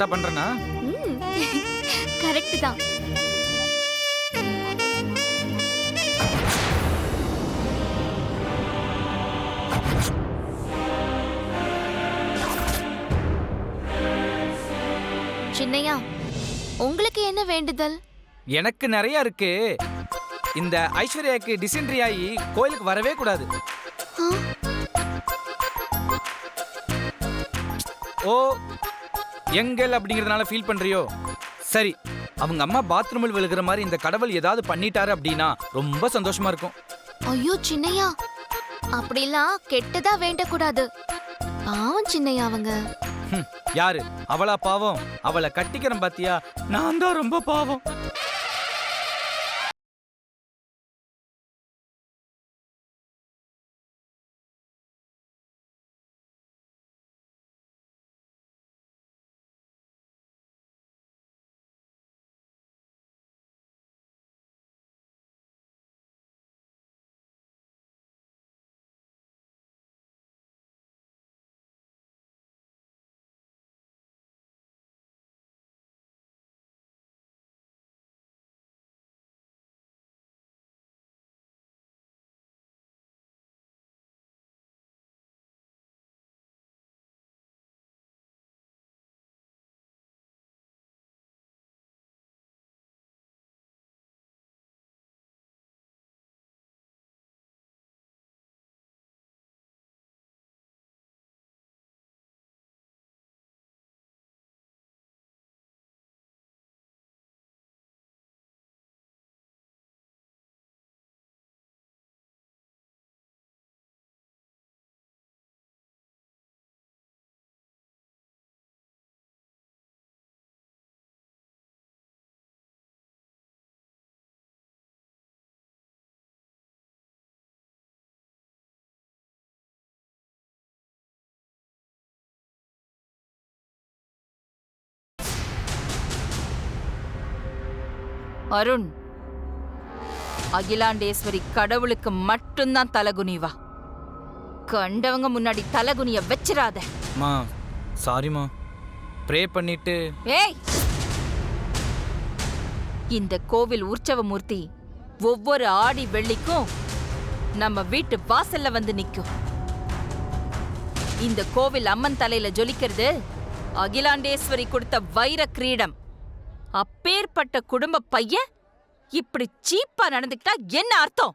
கரெக்டா பண்றேனா? கரெக்ட் தான். சின்னையா, உங்களுக்கு என்ன வேண்டுதல்? எனக்கு நிறைய இருக்கு. இந்த ஐஸ்வர்யாக்கு டிசென்ட்ரி ஆகி கோயிலுக்கு வரவே கூடாது. ஆ, ஓ, எங்கள் அப்படிங்கறதுனால ஃபீல் பண்றியோ? சரி, அவங்க அம்மா பாத்ரூமில் விழுகிற மாதிரி இந்த கடவுள் ஏதாவது பண்ணிட்டாரு அப்படின்னா ரொம்ப சந்தோஷமா இருக்கும். ஐயோ சின்னையா, அப்படிலாம் கெட்டதா வேண்டக்கூடாது. பாவம் சின்னையா அவங்க. யாரு அவளா பாவம்? அவளை கட்டிக்கிறேன் பாத்தியா, நான் தான் ரொம்ப பாவம். அருண், அகிலாண்டேஸ்வரி கடவுளுக்கு மட்டும்தான் தலகுனிவா. கண்டவங்க முன்னாடி தலகுனிய வச்சிராத. மா சாரிமா, ப்ரே பண்ணிட்டு. ஏய், இந்த கோவில் உற்சவ மூர்த்தி ஒவ்வொரு ஆடி வெள்ளிக்கும் நம்ம வீட்டு வாசல்ல வந்து நிக்கும். இந்த கோவில் அம்மன் தலையில ஜொலிக்கிறது அகிலாண்டேஸ்வரி கொடுத்த வைர கிரீடம். அப்பேற்பட்ட குடும்ப பையன் இப்படி சீப்பா நடந்துக்கிட்டா என்ன அர்த்தம்?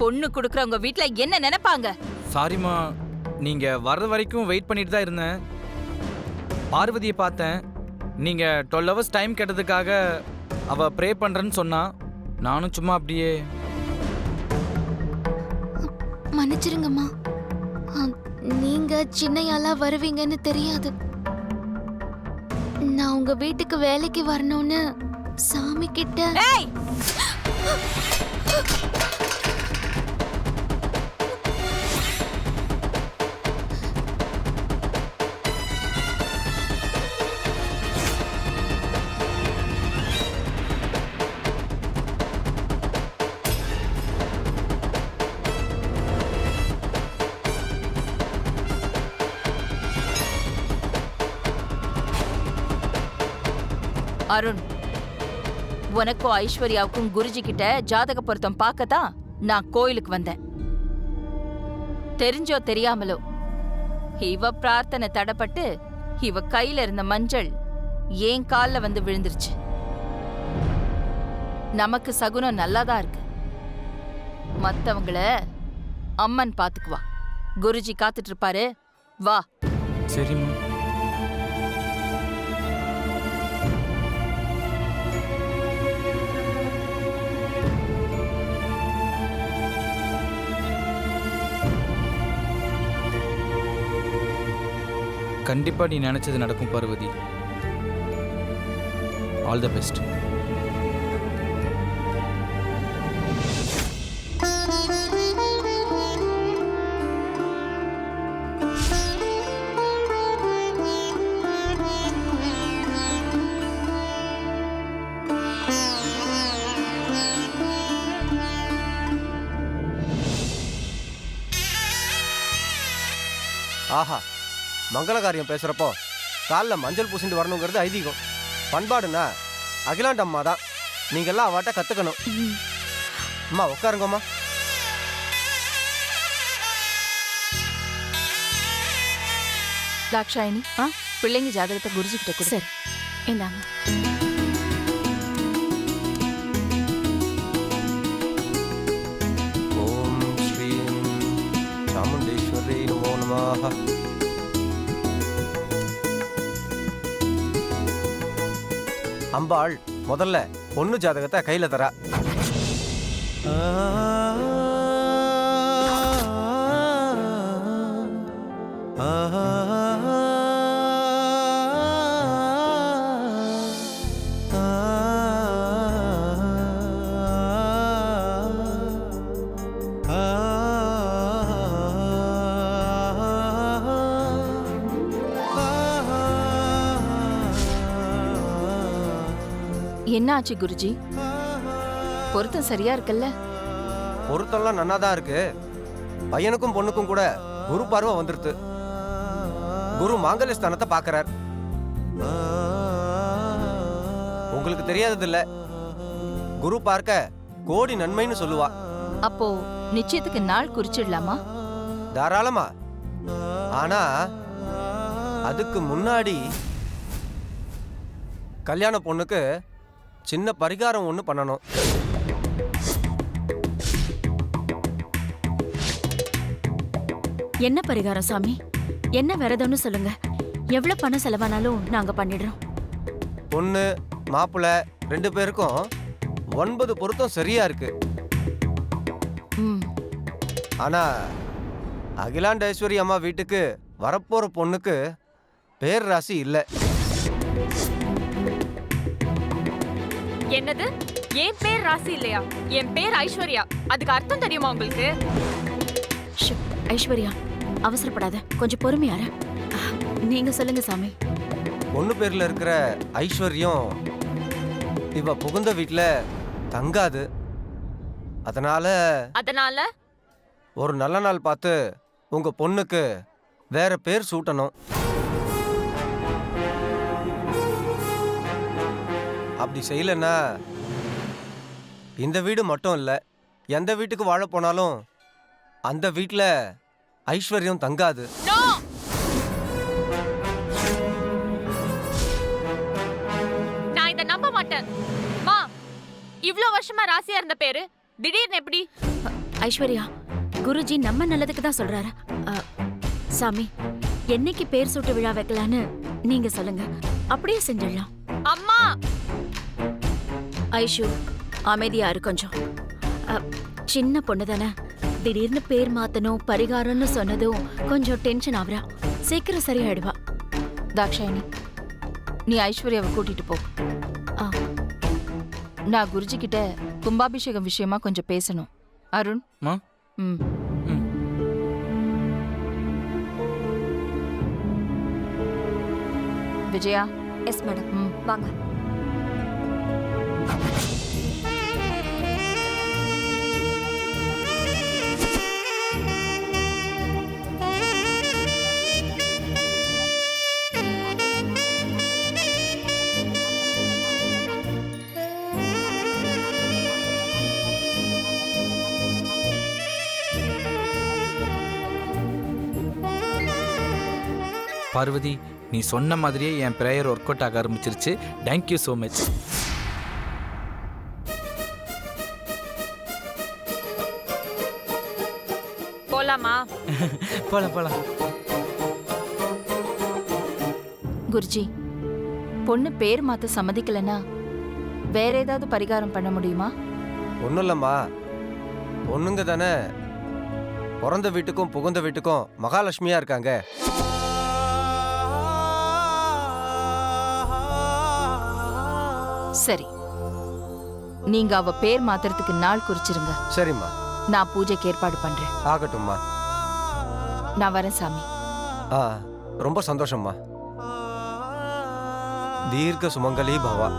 பொண்ணு கொடுக்கறவங்க வீட்ல என்ன நினைப்பாங்க? சாரிமா, நீங்க வர்ற வரைக்கும் வெயிட் பண்ணிட்டு தான் இருந்தேன். பார்வதியை பார்த்தேன். நீங்க 12 hours டைம் கேட்டதுக்காக அவ ப்ரே பண்றேன்னு சொன்னா, நானும் சும்மா அப்படியே. மன்னிச்சிருங்கம்மா, நீங்க சின்னையாலா வருவீங்கன்னு தெரியாது. நான் உங்க வீட்டுக்கு வேலைக்கு வரணும்னு சாமி கிட்ட. ஏய், அருண், உனக்கும் ஐஸ்வர்யாவுக்கும் குருஜி கிட்ட ஜாதக பொருத்தம் பார்க்கத்தான் நான் கோயிலுக்கு வந்தேன். தெரிஞ்சோ தெரியாமலோ இவ பிரார்த்தனை தடப்பட்டு இவ கையில இருந்த மஞ்சள் ஏன் கால்ல வந்து விழுந்துருச்சு. நமக்கு சகுனம் நல்லாதான் இருக்கு. மத்தவங்கள அம்மன் பாத்துக்குவா. குருஜி காத்துட்டு இருப்பாரு, வா. சரிம்மா. கண்டிப்பா நீ நினைச்சது நடக்கும் பார்வதி. All the best. ஆஹா, மங்கள காரியம் பேசுறப்போ காலில் மஞ்சள் பூசிட்டு வரணுங்கிறது ஐதீகம். பண்பாடுனா அகிலாண்ட அம்மா தான். நீங்கள்லாம் அவாட்ட கற்றுக்கணும். அம்மா உட்காருங்கம்மா. தாக்ஷாயினி, பிள்ளைங்க ஜாதகத்தை குருஜி கிட்ட கொடு. சரி இந்தாங்க. ஓம் ஸ்ரீம் சாமுண்டேஸ்வரி நமோ நமः. அம்பாள் முதல்ல பொண்ணு ஜாதகத்தை கையில தரா. என்ன ஆச்சு குருஜி? பொருத்தம் சரியா இருக்குல்ல? பொருத்தம்லாம் நன்னா தான் இருக்கு. பையனுக்கும் பொண்ணுக்கும் கூட குரு பார்வை வந்துருது. குரு மாங்கல்ய ஸ்தானத்தை பார்க்கறார். உங்களுக்கு தெரியாதது இல்ல, குரு பார்க்க கோடி நன்மைன்னு சொல்லுவா. அப்போ நிச்சயத்துக்கு நாள் குறிச்சிடலாமா? தாராளமா. ஆனா அதுக்கு முன்னாடி கல்யாண பொண்ணுக்கு சின்ன பரிகாரம் ஒன்று பண்ணணும். என்ன பரிகாரம் சாமி? என்ன விரதம்னு சொல்லுங்க. எவ்வளவு பணம் செலவானாலும் நாங்க பண்ணிடுறோம். பொண்ணு மாப்பிள்ளை 2 பேருக்கும் 9 பொருத்தம் சரியா இருக்கு. ஆனா அகிலாண்டேஸ்வரி அம்மா வீட்டுக்கு வரப்போற பொண்ணுக்கு பேர் ராசி இல்லை. என்னது? என் பேர் ராசி இல்லையா? என் பேர் ஐஸ்வர்யா. அதுக்கு அர்த்தம் தெரியுமா உங்களுக்கு? ஐஸ்வர்யா, அவசரப்படாத, கொஞ்சம் பொறுமையார. நீங்க சொல்லுங்க சாமி. பொண்ணு பேர்ல இருக்கிற ஐஸ்வர்யம் இவ புகுந்த வீட்டுல தங்காது. அதனால ஒரு நல்ல நாள் பார்த்து உங்க பொண்ணுக்கு வேற பேர் சூட்டணும். அப்படி செய்யலன்னா இந்த வீடு மட்டும் இல்ல, எந்த வீட்டுக்கு வாழ போனாலும் அந்த வீட்டுல ஐஸ்வர்யம் தங்காது. நான் இத நம்ப மாட்டேன். மா, இவ்ளோ வருஷமா ராசியா இருந்த பேரு திடீர்னு எப்படி? ஐஸ்வர்யா, குருஜி நம்ம நல்லதுக்கு தான் சொல்றாரு. சாமி, என்னைக்கு பேர் சூட்டு விழா வைக்கலான்னு நீங்க சொல்லுங்க, அப்படியே செஞ்சிடலாம். அம்மா! ஐஷு, அமைதியா இரு கொஞ்சம். சின்ன பொண்ணு தானே, திடீர்னு பேர் மாத்தணும் பரிகாரம்னு சொன்னதும் கொஞ்சம் டென்ஷன் ஆகுறா. சீக்கிரம் சரியாயிடுவா. தாக்ஷாயினி, நீ ஐஸ்வர்யாவை கூட்டிட்டு போ. நான் குருஜி கிட்ட கும்பாபிஷேகம் விஷயமா கொஞ்சம் பேசணும். அருண். ம். விஜயா. எஸ் மேடம், வாங்க. பார்வதி, நீ சொன்ன மாதிரியே என் ப்ரேயர் ஒர்க் அவுட் ஆக ஆரம்பிச்சிருச்சு. Thank you so much. போலாமா? போலாம். குருஜி, பொண்ணு பேர் மாத்த சம்மதிக்கலன்னா வேற ஏதாவது பரிகாரம் பண்ண முடியுமா? ஒன்றும் இல்லைம்மா, பொண்ணுங்க தானே, பிறந்த வீட்டுக்கும் புகுந்த வீட்டுக்கும் மகாலட்சுமியா இருக்காங்க. சரி, நீங்க அவ பேர் மாத்துறதுக்கு நாள் குறிச்சிருங்க. சரிம்மா, நான் பூஜைக்கு ஏற்பாடு பண்றேன். ஆகட்டும்மா. நான் வரேன் சாமி. ரொம்ப சந்தோஷம்மா. தீர்க்க சுமங்கலி பவா.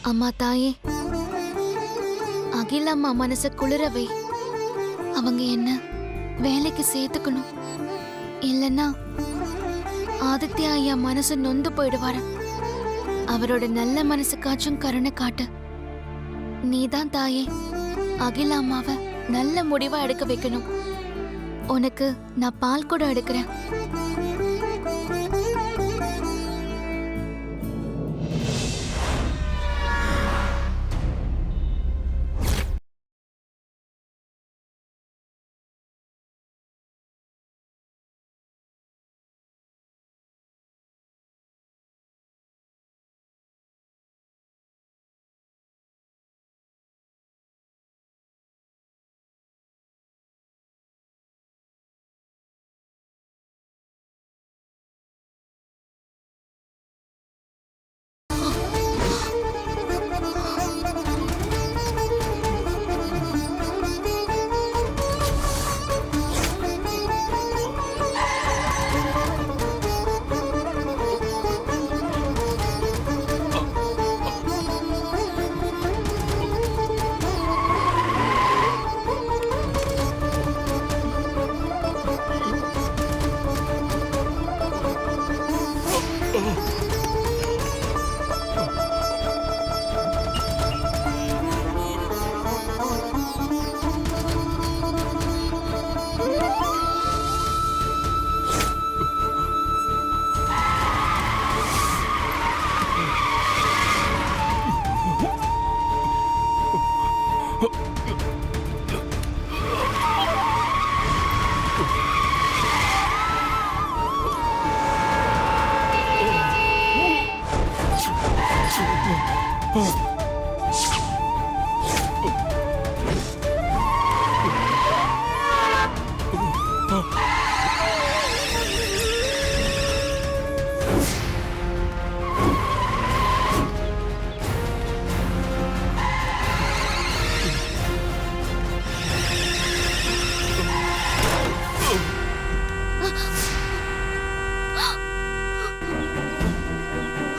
அம்மா தாயே, அகிலம்மா மனச குளிரவை. அவங்க என்ன வேலைக்கு சேர்த்துக்கணும். இல்லைன்னா ஆதித்யா ஐயா மனசு நொந்து போயிடுவாரு. அவரோட நல்ல மனசுக்காச்சும் கருணை காட்டு. நீதான் தாயே அகில அம்மாவை நல்ல முடிவா எடுக்க வைக்கணும். உனக்கு நான் பால் கூட எடுக்கிறேன்.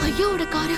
ஐயோட கார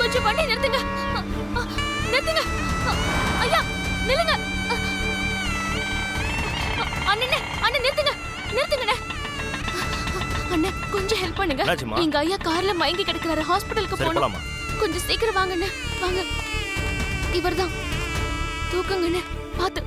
கொஞ்சம் வண்டி நிறுத்துங்க. நிறுத்துங்க ஐயா, நில்லுங்க. அண்ணே அண்ணே நிறுத்துங்க, நிறுத்துங்கண்ணே. அண்ணே கொஞ்சம் ஹெல்ப் பண்ணுங்க. எங்க ஐயா கார்ல மயங்கி கிடக்குறாரு, ஹாஸ்பிடலுக்கு போகணும். கொஞ்சம் சீக்கிரம் வாங்கண்ணே, வாங்க. இவர்தான் தூக்குங்கண்ணே, பாத்து.